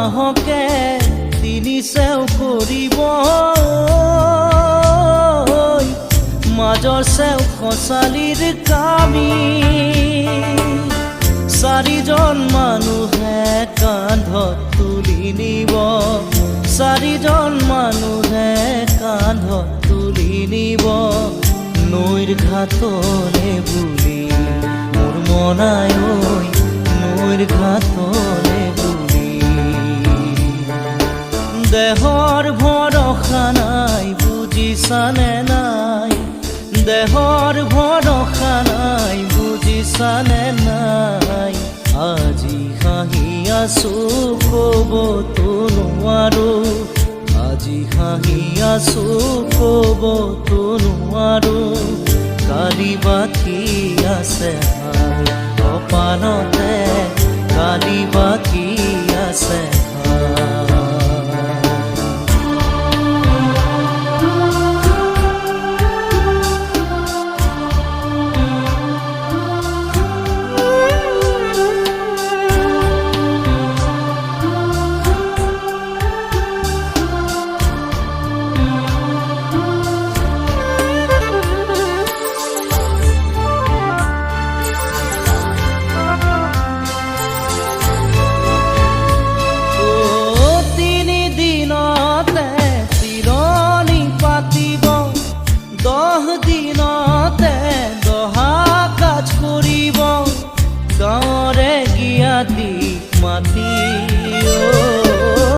মাহকে তিনি চেও কৰিব মাজৰ চেও খচালিৰ কামি চাৰিজন মানুহে কান্ধত তুলি নিব চাৰিজন মানুহে কান্ধত তুলি নিব নৈৰ ঘাটলে বুলি মোৰ মনাই ঐ নৈৰ ঘাটলে বুলি দেহৰ ভৰসা নাই বুজিছানে নাই দেহৰ ভৰসা নাই বুজিছানে নাই আজি হাঁহি আছো ক'বতো নোৱাৰো আজি হাঁহি আছো ক'বতো নোৱাৰো কালি বাকী আছে কপালতে কালি বাকী আছে দিনতে দহা কাজ কৰিব গাঁৱৰে জ্ঞাতি মাতি